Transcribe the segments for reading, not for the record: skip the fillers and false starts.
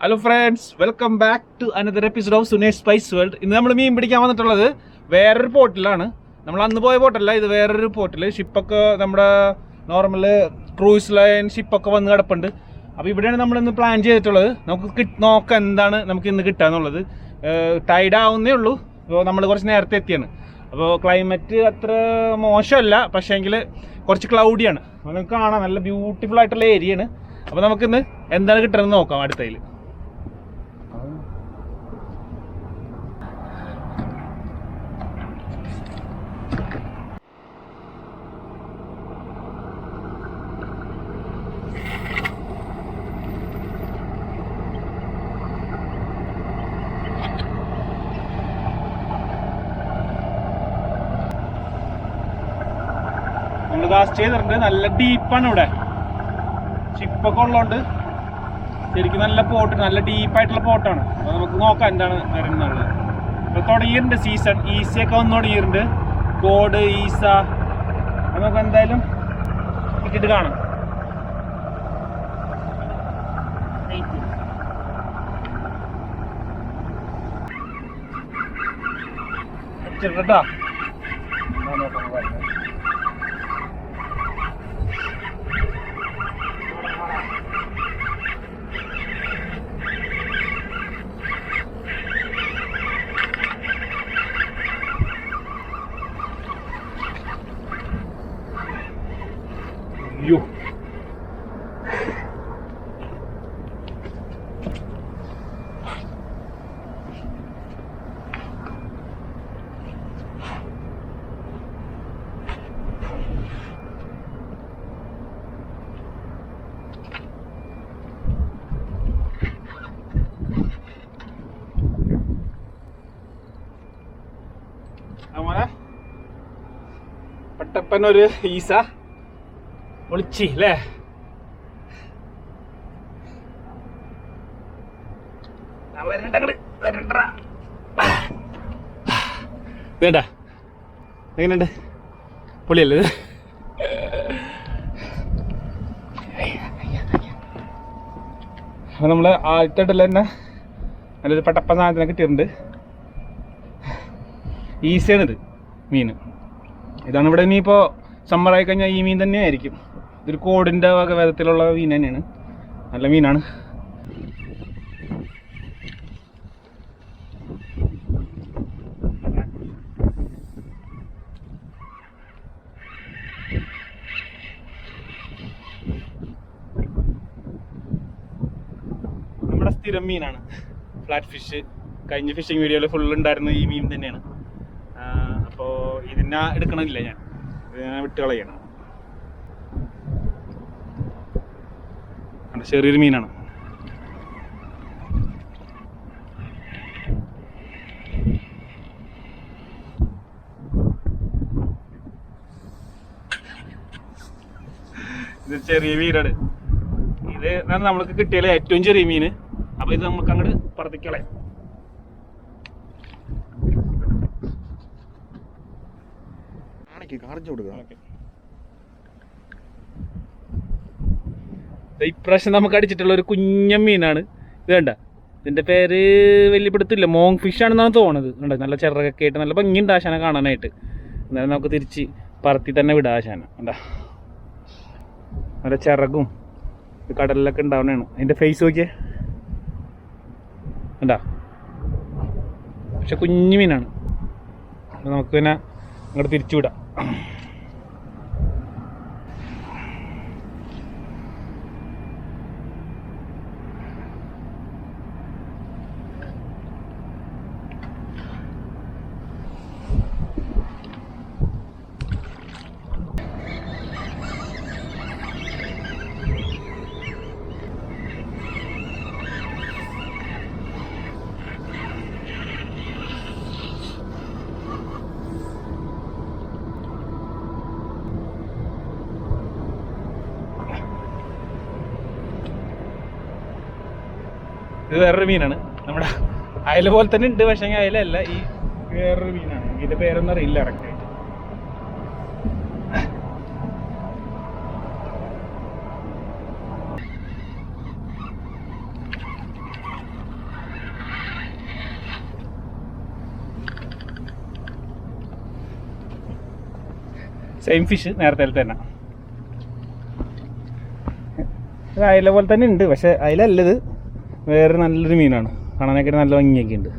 Hello friends, welcome back to another episode of Sunesh spice world. ഇന്ന് നമ്മൾ മീൻ പിടിക്കാൻ വന്നിട്ടുള്ളത് വേറൊരു പോർട്ടിലാണ്. നമ്മൾ അന്ന് പോയ പോർട്ടല്ല, ഇത് വേറൊരു പോർട്ടിൽ. ഷിപ്പൊക്കെ നമ്മുടെ നോർമൽ ക്രൂസ് ലൈൻ ഷിപ്പൊക്കെ വന്ന് കിടപ്പുണ്ട്. അപ്പോൾ ഇവിടെയാണ് നമ്മളിന്ന് പ്ലാൻ ചെയ്തിട്ടുള്ളത്. നമുക്ക് നോക്കാം എന്താണ് നമുക്ക് ഇന്ന് കിട്ടുകയെന്നുള്ളത്. ടൈഡ് ആവുന്നേ ഉള്ളൂ. അപ്പോൾ നമ്മൾ കുറച്ച് നേരത്തെ എത്തിയാണ്. അപ്പോൾ ക്ലൈമറ്റ് അത്ര മോശമല്ല, പക്ഷേ എങ്കിൽ കുറച്ച് ക്ലൗഡിയാണ്. അപ്പോൾ നമുക്ക് കാണാം, നല്ല ബ്യൂട്ടിഫുൾ ആയിട്ടുള്ള ഏരിയയാണ്. അപ്പോൾ നമുക്കിന്ന് എന്താണ് കിട്ടുന്നത് നോക്കാം അടുത്തതിൽ. നമ്മൾ കാസ്റ്റ് ചെയ്തിട്ടുണ്ട്. നല്ല ഡീപ്പാണ് ഇവിടെ. ഷിപ്പൊക്കെ ഉള്ളതുകൊണ്ട് ശരിക്കും നല്ല പോട്ട്, നല്ല ഡീപ്പായിട്ടുള്ള പോട്ടാണ്. അപ്പോൾ നമുക്ക് നോക്കാം എന്താണ് വരുന്നുള്ളത്. ഇപ്പോൾ തുടങ്ങിയിട്ടുണ്ട് സീസൺ. ഈസയൊക്കെ വന്ന് തുടങ്ങിയിട്ടുണ്ട്. കോഡ്, ഈസ, അത് നമുക്ക് എന്തായാലും ഇട്ടിട്ട് കാണാം. കേട്ടോ പെട്ടപ്പനൊരു ഈസ ഒളിച്ചി അല്ലേ? വേണ്ട, എങ്ങനെയുണ്ട്? പൊളിയല്ലേ? അപ്പോൾ നമ്മൾ ആദ്യമായിട്ടല്ല തന്നെ നല്ലൊരു പെട്ടപ്പ സാധനത്തിനെ കിട്ടിയിട്ടുണ്ട്. ഈസിയാണിത് മീൻ. ഇതാണ് ഇവിടെ ഇനിയിപ്പോൾ സമ്മറായി കഴിഞ്ഞാൽ ഈ മീൻ തന്നെയായിരിക്കും. ഇതൊരു കോഡിൻ്റെ വക വിധത്തിലുള്ള മീൻ തന്നെയാണ്. നല്ല മീനാണ്. നമ്മുടെ സ്ഥിരം മീനാണ് ഫ്ലാറ്റ് ഫിഷ്. കഴിഞ്ഞ ഫിഷിംഗ് വീഡിയോയിൽ ഫുൾ ഉണ്ടായിരുന്ന ഈ മീൻ തന്നെയാണ്. അപ്പോൾ ഇതിനെ എടുക്കണില്ല, ഞാൻ ഇതിനെ വിട്ട് കളയണം. ചെറിയൊരു മീനാണ്. ഇത് ചെറിയ മീനാണ്. ഇത് നമ്മൾക്ക് കിട്ടിയാലേ ഏറ്റവും ചെറിയ മീന്. അപ്പോൾ ഇത് നമുക്ക് അങ്ങോട്ട് പറത്തിക്കളയാം. ഇപ്രാവശ്യം നമുക്ക് അടിച്ചിട്ടുള്ള ഒരു കുഞ്ഞൻ മീനാണ്. ഇത് വേണ്ട, ഇതിൻ്റെ പേര് വലിയ പിടുത്തില്ല. മോങ് ഫിഷ് ആണെന്നാണ് തോന്നുന്നത്. ഉണ്ട്, നല്ല ചിറകൊക്കെ ആയിട്ട് നല്ല ഭംഗിയുണ്ട് ആശാന കാണാനായിട്ട്. എന്നാലും നമുക്ക് തിരിച്ച് പറത്തി തന്നെ വിടാം ആശാന. ഉണ്ടാ, നല്ല ചിറകും കടലിലൊക്കെ ഉണ്ടാവുന്നതാണ്. അതിൻ്റെ ഫേസ് നോക്കിയേ, ഉണ്ടാ. പക്ഷെ കുഞ്ഞു മീനാണ്. നമുക്ക് പിന്നെ അങ്ങോട്ട് തിരിച്ചു വിടാം. ഇത് വേറൊരു മീനാണ്. നമ്മുടെ അയല പോലെ തന്നെ ഉണ്ട്, പക്ഷേ അയലല്ല, ഈ വേറൊരു മീനാണ്. ഇതിൻ്റെ പേരൊന്നും അറിയില്ല കറക്റ്റായിട്ട്. സെയിം ഫിഷ് നേരത്തെ തന്നെ. അയില പോലെ തന്നെ ഉണ്ട്, പക്ഷെ അയിലല്ലത് വേറെ നല്ലൊരു മീനാണ്. കാണാനൊക്കെ നല്ല ഭംഗിയൊക്കെ ഉണ്ട്.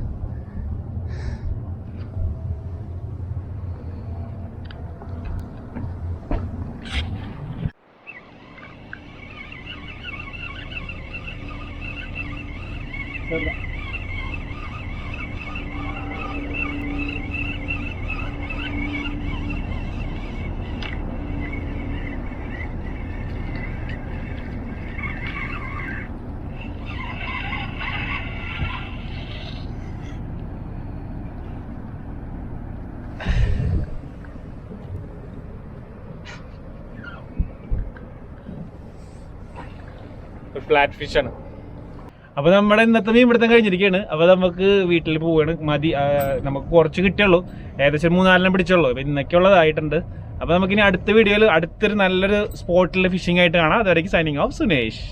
ഫ്ലാറ്റ് ഫിഷാണ്. അപ്പോൾ നമ്മുടെ ഇന്നത്തെ മീൻ പിടുത്തം കഴിഞ്ഞിരിക്കുകയാണ്. അപ്പോൾ നമുക്ക് വീട്ടിൽ പോവുകയാണ്. മതി, നമുക്ക് കുറച്ച് കിട്ടിയുള്ളൂ, ഏകദേശം 3-4 പിടിച്ചുള്ളൂ. അപ്പോൾ ഇന്നൊക്കെയുള്ളതായിട്ടുണ്ട്. അപ്പോൾ നമുക്കിനി അടുത്ത വീഡിയോയിൽ അടുത്തൊരു നല്ലൊരു സ്പോട്ടിൽ ഫിഷിംഗ് ആയിട്ട് കാണാം. അതുവരേക്കും സൈനിങ് ഓഫ് സുനേഷ്.